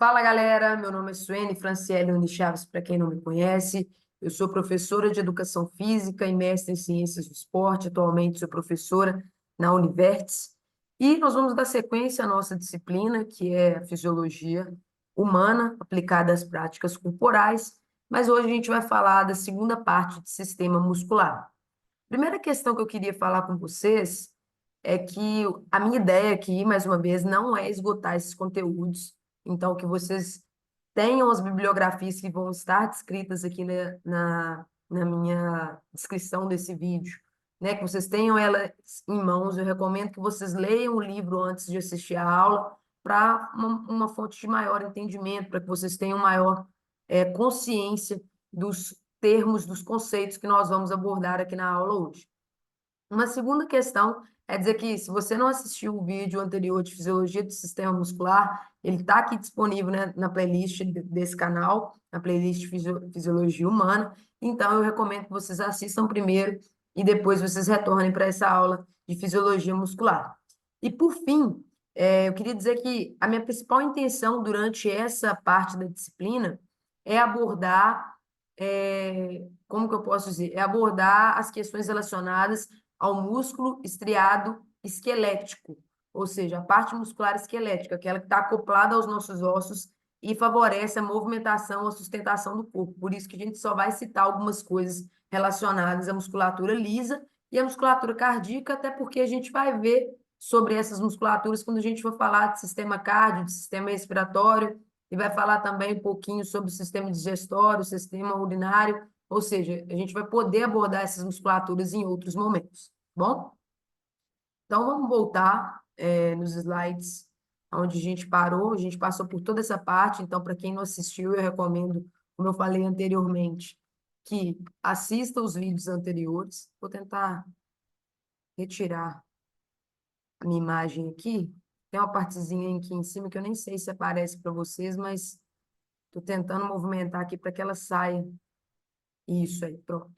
Fala, galera. Meu nome é Suene Franciele Uni Chaves, para quem não me conhece. Eu sou professora de Educação Física e mestre em Ciências do Esporte. Atualmente sou professora na Univertes. E nós vamos dar sequência à nossa disciplina, que é a Fisiologia Humana, aplicada às práticas corporais. Mas hoje a gente vai falar da segunda parte de Sistema Muscular. Primeira questão que eu queria falar com vocês é que a minha ideia aqui, mais uma vez, não é esgotar esses conteúdos. Então, que vocês tenham as bibliografias que vão estar descritas aqui na minha descrição desse vídeo, né? Que vocês tenham elas em mãos. Eu recomendo que vocês leiam o livro antes de assistir a aula, para uma fonte de maior entendimento, para que vocês tenham maior consciência dos termos, dos conceitos que nós vamos abordar aqui na aula hoje. Uma segunda questão é dizer que, se você não assistiu o vídeo anterior de Fisiologia do Sistema Muscular, ele está aqui disponível, né, na playlist desse canal, na playlist Fisiologia Humana. Então, eu recomendo que vocês assistam primeiro e depois vocês retornem para essa aula de Fisiologia Muscular. E, por fim, eu queria dizer que a minha principal intenção durante essa parte da disciplina é abordar, como que eu posso dizer? É abordar as questões relacionadas ao músculo estriado esquelético, ou seja, a parte muscular esquelética, aquela que está acoplada aos nossos ossos e favorece a movimentação, a sustentação do corpo. Por isso que a gente só vai citar algumas coisas relacionadas à musculatura lisa e à musculatura cardíaca, até porque a gente vai ver sobre essas musculaturas quando a gente for falar de sistema cardio, de sistema respiratório, e vai falar também um pouquinho sobre o sistema digestório, o sistema urinário, ou seja, a gente vai poder abordar essas musculaturas em outros momentos, tá bom? Então, vamos voltar nos slides onde a gente parou. A gente passou por toda essa parte, então, para quem não assistiu, eu recomendo, como eu falei anteriormente, que assista os vídeos anteriores. Vou tentar retirar a minha imagem aqui. Tem uma partezinha aqui em cima que eu nem sei se aparece para vocês, mas estou tentando movimentar aqui para que ela saia. Isso aí, pronto.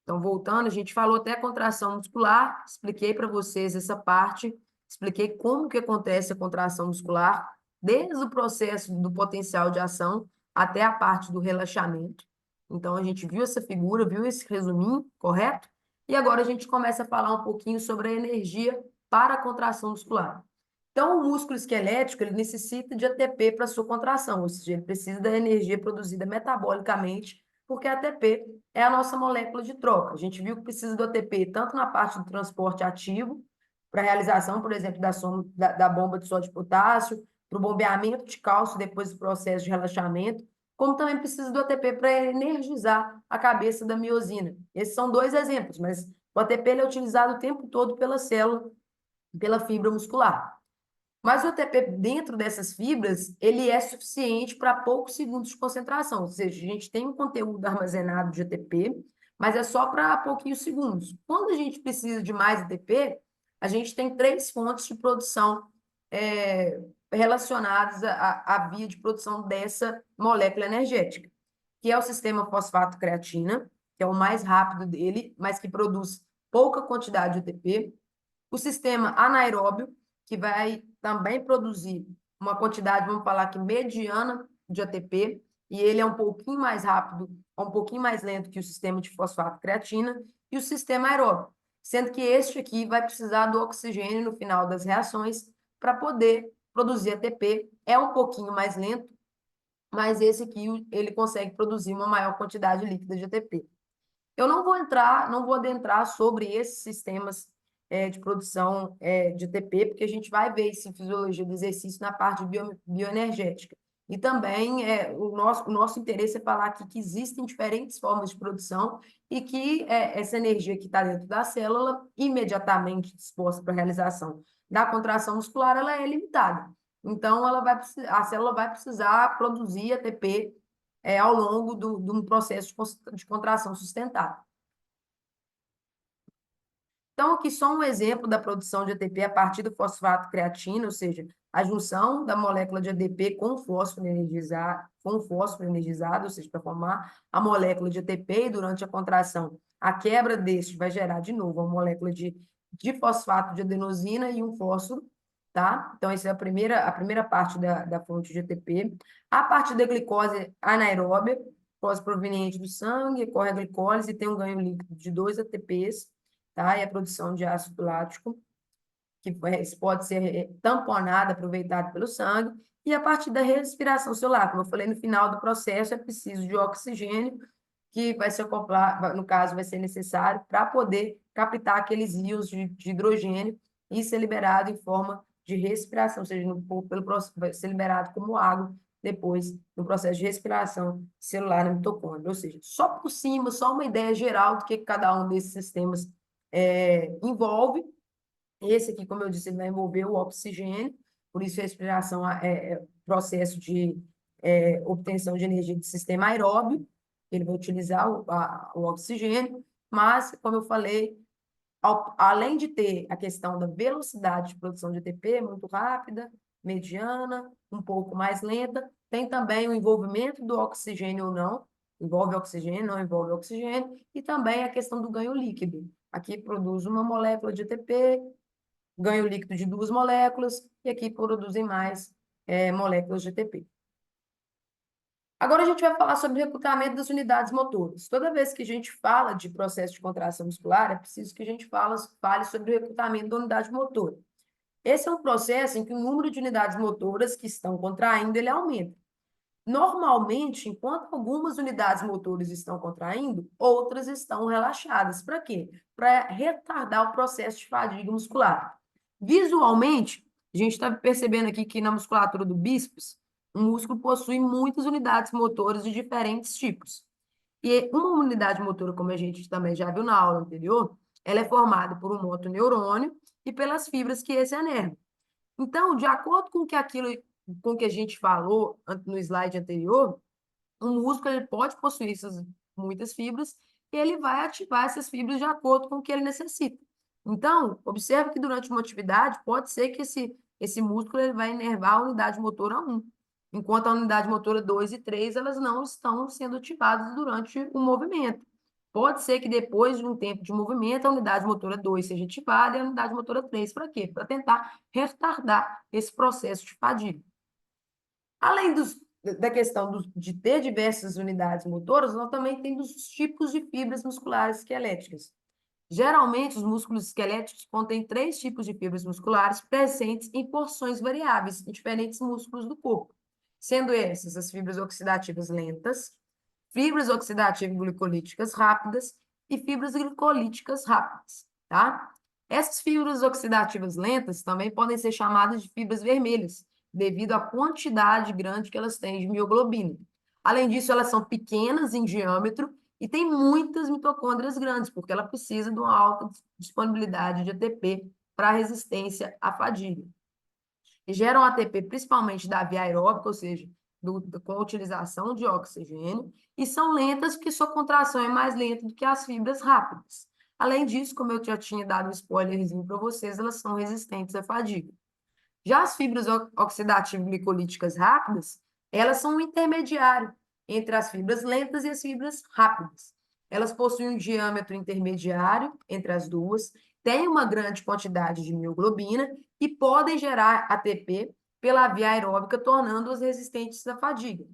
Então, voltando, a gente falou até a contração muscular, expliquei para vocês essa parte, expliquei como que acontece a contração muscular, desde o processo do potencial de ação até a parte do relaxamento. Então, a gente viu essa figura, viu esse resuminho, correto? E agora a gente começa a falar um pouquinho sobre a energia para a contração muscular. Então, o músculo esquelético, ele necessita de ATP para sua contração, ou seja, ele precisa da energia produzida metabolicamente, porque a ATP é a nossa molécula de troca. A gente viu que precisa do ATP tanto na parte do transporte ativo, para a realização, por exemplo, da bomba de sódio e potássio, para o bombeamento de cálcio depois do processo de relaxamento, como também precisa do ATP para energizar a cabeça da miosina. Esses são dois exemplos, mas o ATP é utilizado o tempo todo pela célula, pela fibra muscular. Mas o ATP dentro dessas fibras, ele é suficiente para poucos segundos de concentração, ou seja, a gente tem um conteúdo armazenado de ATP, mas é só para pouquinhos segundos. Quando a gente precisa de mais ATP, a gente tem três fontes de produção relacionadas à via de produção dessa molécula energética, que é o sistema fosfato-creatina, que é o mais rápido dele, mas que produz pouca quantidade de ATP, o sistema anaeróbio, que vai também produzir uma quantidade, vamos falar que mediana de ATP, e ele é um pouquinho mais rápido, um pouquinho mais lento que o sistema de fosfato-creatina, e o sistema aeróbio, sendo que este aqui vai precisar do oxigênio no final das reações para poder produzir ATP. É um pouquinho mais lento, mas esse aqui ele consegue produzir uma maior quantidade líquida de ATP. Eu não vou adentrar sobre esses sistemas de produção de ATP, porque a gente vai ver isso em fisiologia do exercício na parte bioenergética. E também o nosso interesse é falar aqui que existem diferentes formas de produção e que essa energia que está dentro da célula, imediatamente disposta para a realização da contração muscular, ela é limitada. Então, a célula vai precisar produzir ATP ao longo de um processo de contração sustentável. Então, aqui só um exemplo da produção de ATP a partir do fosfato creatina, ou seja, a junção da molécula de ADP com fósforo energizado, ou seja, para formar a molécula de ATP, e durante a contração, a quebra deste vai gerar de novo uma molécula de fosfato de adenosina e um fósforo. tá? Então, essa é a primeira parte da fonte de ATP. A parte da glicose anaeróbia, glicose proveniente do sangue, ocorre a glicólise e tem um ganho líquido de 2 ATPs, tá? E a produção de ácido lático, que pode ser tamponado, aproveitado pelo sangue, e a partir da respiração celular, como eu falei, no final do processo é preciso de oxigênio, que vai se acoplar, no caso, vai ser necessário para poder captar aqueles íons de hidrogênio e ser liberado em forma de respiração, ou seja, vai ser liberado como água depois no processo de respiração celular no mitocôndrio. Ou seja, só por cima, só uma ideia geral do que cada um desses sistemas envolve. Esse aqui, como eu disse, ele vai envolver o oxigênio, por isso a respiração é processo de obtenção de energia do sistema aeróbio, ele vai utilizar o oxigênio, mas, como eu falei, além de ter a questão da velocidade de produção de ATP, muito rápida, mediana, um pouco mais lenta, tem também o envolvimento do oxigênio ou não, envolve oxigênio, não envolve oxigênio, e também a questão do ganho líquido. Aqui produz uma molécula de ATP, ganho líquido de 2 moléculas, e aqui produzem mais moléculas de ATP. Agora a gente vai falar sobre o recrutamento das unidades motoras. Toda vez que a gente fala de processo de contração muscular, é preciso que a gente fale sobre o recrutamento da unidade motora. Esse é um processo em que o número de unidades motoras que estão contraindo, ele aumenta. Normalmente, enquanto algumas unidades motoras estão contraindo, outras estão relaxadas. Para quê? Para retardar o processo de fadiga muscular. Visualmente, a gente está percebendo aqui que na musculatura do bíceps, o músculo possui muitas unidades motoras de diferentes tipos. E uma unidade motora, como a gente também já viu na aula anterior, ela é formada por um motoneurônio e pelas fibras que esse anerva. Então, de acordo com o que a gente falou no slide anterior, o músculo ele pode possuir muitas fibras e ele vai ativar essas fibras de acordo com o que ele necessita. Então, observe que durante uma atividade, pode ser que esse músculo ele vai inervar a unidade motora 1, enquanto a unidade motora 2 e 3 elas não estão sendo ativadas durante o movimento. Pode ser que depois de um tempo de movimento, a unidade motora 2 seja ativada e a unidade motora 3. Para quê? Para tentar retardar esse processo de fadiga. Além da questão de ter diversas unidades motoras, nós também temos os tipos de fibras musculares esqueléticas. Geralmente, os músculos esqueléticos contêm 3 tipos de fibras musculares presentes em porções variáveis em diferentes músculos do corpo, sendo essas as fibras oxidativas lentas, fibras oxidativas glicolíticas rápidas e fibras glicolíticas rápidas, tá? Essas fibras oxidativas lentas também podem ser chamadas de fibras vermelhas, devido à quantidade grande que elas têm de mioglobina. Além disso, elas são pequenas em diâmetro e têm muitas mitocôndrias grandes, porque ela precisa de uma alta disponibilidade de ATP para resistência à fadiga. E geram ATP principalmente da via aeróbica, ou seja, com a utilização de oxigênio, e são lentas porque sua contração é mais lenta do que as fibras rápidas. Além disso, como eu já tinha dado um spoilerzinho para vocês, elas são resistentes à fadiga. Já as fibras oxidativas glicolíticas rápidas, elas são um intermediário entre as fibras lentas e as fibras rápidas. Elas possuem um diâmetro intermediário entre as duas, têm uma grande quantidade de mioglobina e podem gerar ATP pela via aeróbica, tornando-as resistentes à fadiga.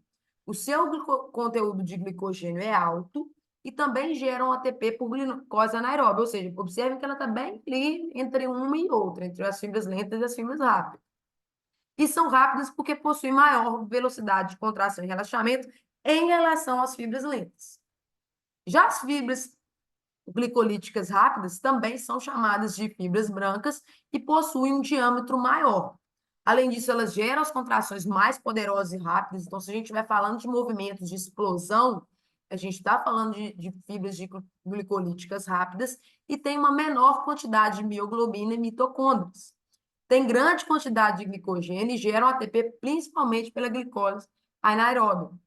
O seu conteúdo de glicogênio é alto e também geram ATP por glicose anaeróbica, ou seja, observem que ela está bem ali entre uma e outra, entre as fibras lentas e as fibras rápidas. E são rápidas porque possuem maior velocidade de contração e relaxamento em relação às fibras lentas. Já as fibras glicolíticas rápidas também são chamadas de fibras brancas e possuem um diâmetro maior. Além disso, elas geram as contrações mais poderosas e rápidas. Então, se a gente estiver falando de movimentos de explosão, a gente está falando de fibras glicolíticas rápidas e tem uma menor quantidade de mioglobina e mitocôndrias. Tem grande quantidade de glicogênio e geram ATP principalmente pela glicose anaeróbica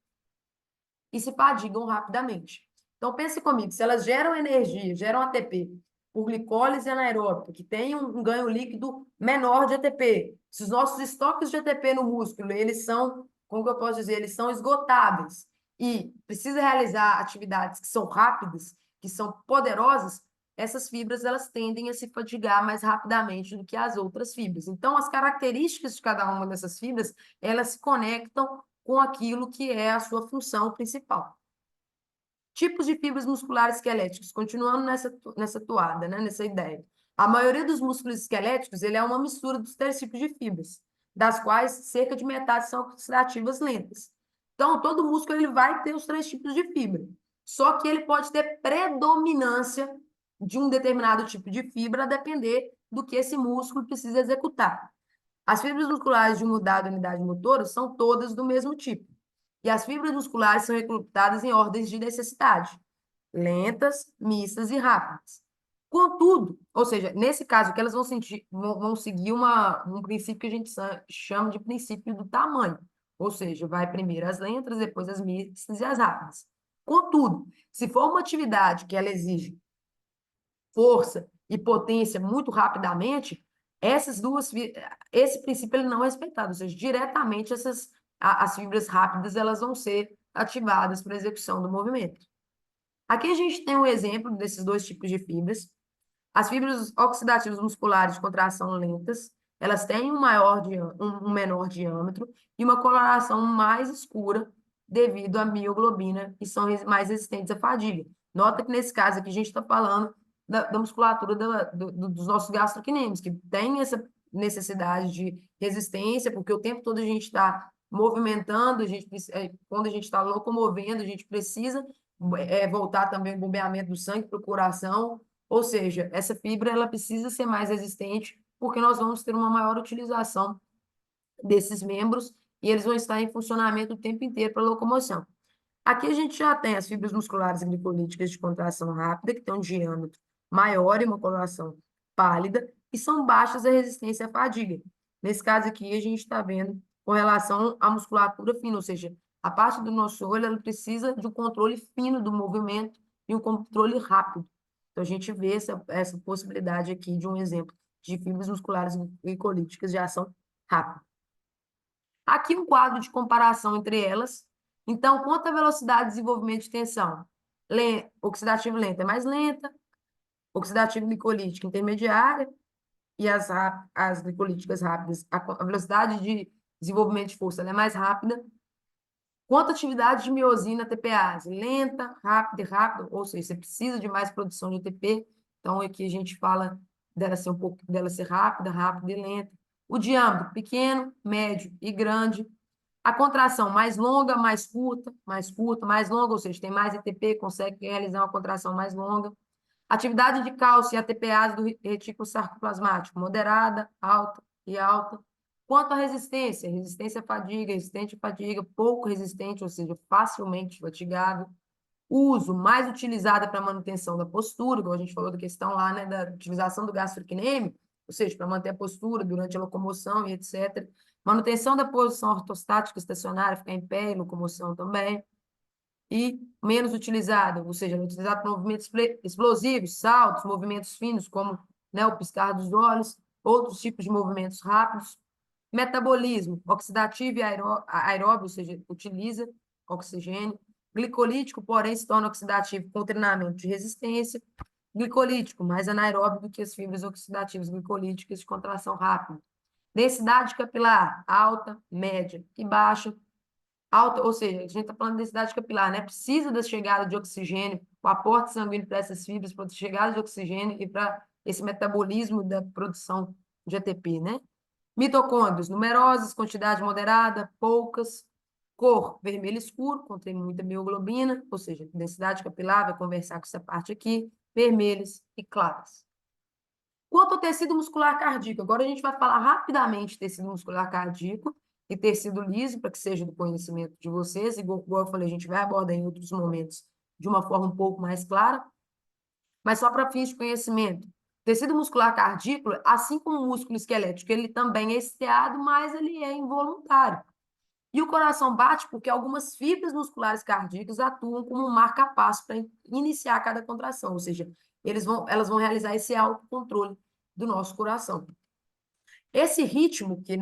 e se fadigam rapidamente. Então, pense comigo, se elas geram energia, geram ATP por glicólise anaeróbica, que tem um ganho líquido menor de ATP, se os nossos estoques de ATP no músculo, eles são, como que eu posso dizer, eles são esgotáveis e precisa realizar atividades que são rápidas, que são poderosas, essas fibras elas tendem a se fadigar mais rapidamente do que as outras fibras. Então, as características de cada uma dessas fibras, elas se conectam com aquilo que é a sua função principal. Tipos de fibras musculares esqueléticas, continuando nessa toada, né, nessa ideia. A maioria dos músculos esqueléticos, ele é uma mistura dos três tipos de fibras, das quais cerca de metade são oxidativas lentas. Então, todo músculo ele vai ter os três tipos de fibra, só que ele pode ter predominância de um determinado tipo de fibra a depender do que esse músculo precisa executar. As fibras musculares de uma dada unidade motora são todas do mesmo tipo. E as fibras musculares são recrutadas em ordens de necessidade, lentas, mistas e rápidas. Contudo, ou seja, nesse caso, que elas vão seguir um princípio que a gente chama de princípio do tamanho. Ou seja, vai primeiro as lentas, depois as mistas e as rápidas. Contudo, se for uma atividade que ela exige força e potência muito rapidamente, esse princípio ele não é respeitado, ou seja, diretamente as fibras rápidas elas vão ser ativadas para a execução do movimento. Aqui a gente tem um exemplo desses dois tipos de fibras. As fibras oxidativas musculares de contração lentas, elas têm um menor diâmetro e uma coloração mais escura devido à mioglobina e são mais resistentes à fadiga. Nota que nesse caso aqui a gente está falando da musculatura dos nossos gastrocnêmicos, que tem essa necessidade de resistência, porque o tempo todo a gente está movimentando, quando a gente está locomovendo, a gente precisa voltar também o bombeamento do sangue para o coração, ou seja, essa fibra ela precisa ser mais resistente, porque nós vamos ter uma maior utilização desses membros e eles vão estar em funcionamento o tempo inteiro para locomoção. Aqui a gente já tem as fibras musculares glicolíticas de contração rápida, que têm um diâmetro maior e uma coloração pálida, e são baixas a resistência à fadiga. Nesse caso aqui, a gente está vendo com relação à musculatura fina, ou seja, a parte do nosso olho ela precisa de um controle fino do movimento e um controle rápido. Então, a gente vê essa possibilidade aqui de um exemplo de fibras musculares glicolíticas de ação rápida. Aqui um quadro de comparação entre elas. Então, quanto à velocidade de desenvolvimento de tensão? Oxidativa lenta é mais lenta, oxidativa glicolítica intermediária e as glicolíticas rápidas, a velocidade de desenvolvimento de força é mais rápida. Quanto à atividade de miosina TPase? Lenta, rápida e rápida, ou seja, você precisa de mais produção de ATP. Então, aqui a gente fala dela ser rápida, rápida e lenta. O diâmetro pequeno, médio e grande. A contração mais longa, mais curta, mais longa, ou seja, tem mais ATP, consegue realizar uma contração mais longa. Atividade de cálcio e ATPase do retículo sarcoplasmático, moderada, alta e alta. Quanto à resistência, resistência à fadiga, resistente à fadiga, pouco resistente, ou seja, facilmente fatigável. Uso mais utilizada para manutenção da postura, como a gente falou da questão lá, né, da utilização do gastrocnêmio, ou seja, para manter a postura durante a locomoção e etc. Manutenção da posição ortostática estacionária, ficar em pé e locomoção também. E menos utilizada, ou seja, utilizada para movimentos explosivos, saltos, movimentos finos, como, né, o piscar dos olhos, outros tipos de movimentos rápidos. Metabolismo, oxidativo e aeróbio, ou seja, utiliza oxigênio. Glicolítico, porém, se torna oxidativo com treinamento de resistência. Glicolítico, mais anaeróbio do que as fibras oxidativas glicolíticas de contração rápida. Densidade capilar, alta, média e baixa. Alta, ou seja, a gente está falando de densidade capilar, né? Precisa da chegada de oxigênio, o aporte sanguíneo para essas fibras, para a chegada de oxigênio e para esse metabolismo da produção de ATP, né? Mitocôndrios, numerosos, quantidade moderada, poucas. Cor, vermelho escuro, contém muita mioglobina, ou seja, densidade capilar, vai conversar com essa parte aqui, vermelhas e claras. Quanto ao tecido muscular cardíaco, agora a gente vai falar rapidamente tecido muscular cardíaco e tecido liso, para que seja do conhecimento de vocês, igual eu falei, a gente vai abordar em outros momentos de uma forma um pouco mais clara, mas só para fins de conhecimento. Tecido muscular cardíaco, assim como o músculo esquelético, ele também é esteado, mas ele é involuntário. E o coração bate porque algumas fibras musculares cardíacas atuam como um marca-passo para iniciar cada contração, ou seja, elas vão realizar esse autocontrole do nosso coração. Esse ritmo que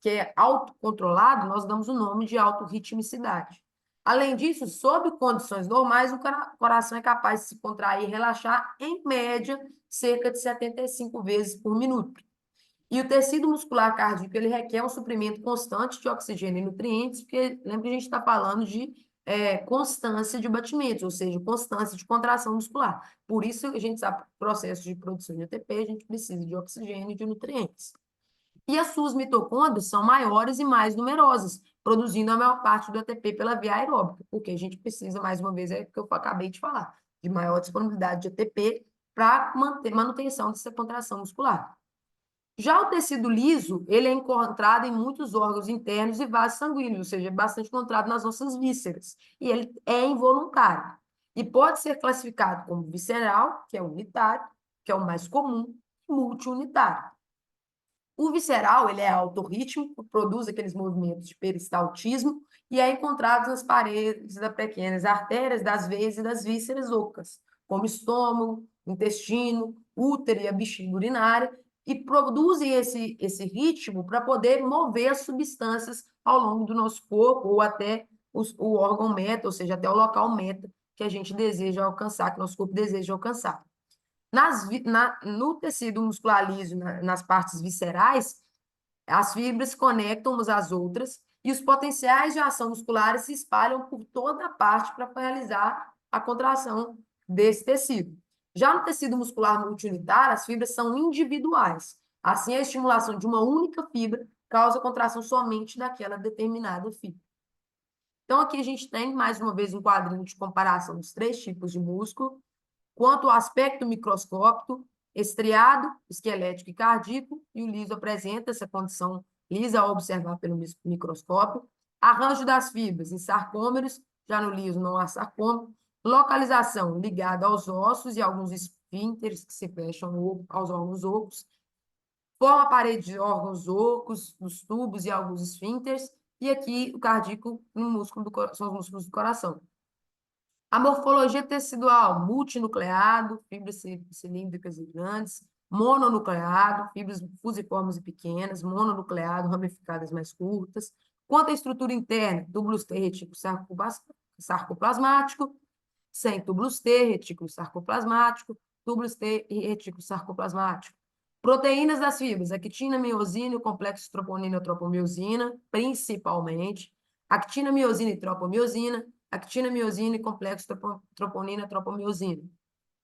é autocontrolado, nós damos o nome de autorritmicidade. Além disso, sob condições normais, o coração é capaz de se contrair e relaxar, em média, cerca de 75 vezes por minuto. E o tecido muscular cardíaco, ele requer um suprimento constante de oxigênio e nutrientes, porque lembra que a gente está falando de constância de batimentos, ou seja, constância de contração muscular. Por isso, a gente sabe que no processo de produção de ATP, a gente precisa de oxigênio e de nutrientes. E as suas mitocôndrias são maiores e mais numerosas, produzindo a maior parte do ATP pela via aeróbica, porque a gente precisa, mais uma vez, é o que eu acabei de falar, de maior disponibilidade de ATP para manter manutenção dessa contração muscular. Já o tecido liso, ele é encontrado em muitos órgãos internos e vasos sanguíneos, ou seja, é bastante encontrado nas nossas vísceras, e ele é involuntário. E pode ser classificado como visceral, que é unitário, que é o mais comum, e multiunitário. O visceral, ele é autorrítmico, produz aqueles movimentos de peristaltismo e é encontrado nas paredes das pequenas artérias das veias e das vísceras ocas, como estômago, intestino, útero e a bexiga urinária, e produzem esse ritmo para poder mover as substâncias ao longo do nosso corpo ou até o órgão meta, ou seja, até o local meta que a gente deseja alcançar, que nosso corpo deseja alcançar. No tecido muscular liso, nas partes viscerais, as fibras se conectam umas às outras e os potenciais de ação musculares se espalham por toda a parte para realizar a contração desse tecido. Já no tecido muscular multiunitário, as fibras são individuais. Assim, a estimulação de uma única fibra causa contração somente daquela determinada fibra. Então, aqui a gente tem, mais uma vez, um quadrinho de comparação dos três tipos de músculo. Quanto ao aspecto microscópico, estriado, esquelético e cardíaco, e o liso apresenta essa condição lisa ao observar pelo microscópio. Arranjo das fibras em sarcômeros, já no liso não há sarcômero. Localização ligada aos ossos e alguns esfínteres que se fecham aos órgãos ocos. Forma a parede de órgãos ocos, dos tubos e alguns esfínteres. E aqui o cardíaco no músculo são os músculos do coração. A morfologia tecidual, multinucleado, fibras cilíndricas e grandes, mononucleado, fibras fusiformes e pequenas, mononucleado, ramificadas mais curtas. Quanto à estrutura interna, túbulos T, retículo sarcoplasmático, sem túbulos T, retículo sarcoplasmático, túbulos T e retículo sarcoplasmático. Proteínas das fibras, actina, miosina e o complexo troponina-tropomiosina, principalmente. Actina, miosina e tropomiosina, actina, miosina e complexo troponina, tropomiosina.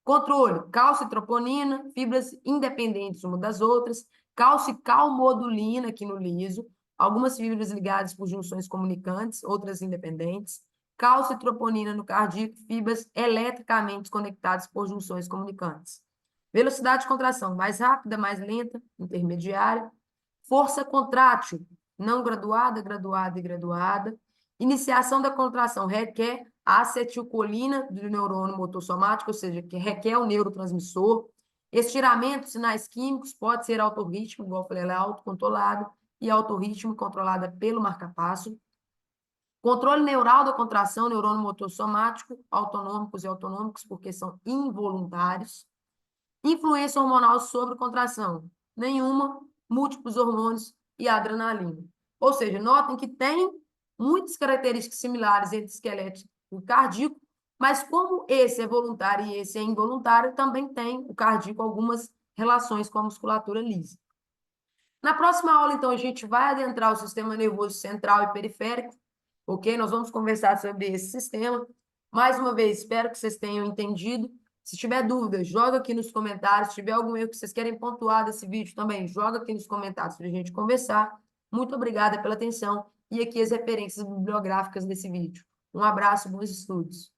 Controle, cálcio e troponina, fibras independentes uma das outras, cálcio e calmodulina aqui no liso, algumas fibras ligadas por junções comunicantes, outras independentes, cálcio e troponina no cardíaco, fibras eletricamente conectadas por junções comunicantes. Velocidade de contração, mais rápida, mais lenta, intermediária. Força contrátil, não graduada, graduada e graduada. Iniciação da contração requer a acetilcolina do neurônio motor somático, ou seja, que requer o neurotransmissor. Estiramento, sinais químicos, pode ser autorritmo, igual eu falei, ela é autocontrolado, e autorritmo controlada pelo marcapasso. Controle neural da contração, neurônio motor somático, autonômicos e autonômicos, porque são involuntários. Influência hormonal sobre contração, nenhuma, múltiplos hormônios e adrenalina. Ou seja, notem que tem muitas características similares entre esquelético e cardíaco, mas como esse é voluntário e esse é involuntário, também tem o cardíaco algumas relações com a musculatura lisa. Na próxima aula, então, a gente vai adentrar o sistema nervoso central e periférico, ok? Nós vamos conversar sobre esse sistema. Mais uma vez, espero que vocês tenham entendido. Se tiver dúvida, joga aqui nos comentários. Se tiver algum erro que vocês querem pontuar desse vídeo também, joga aqui nos comentários para a gente conversar. Muito obrigada pela atenção e aqui as referências bibliográficas desse vídeo. Um abraço, bons estudos.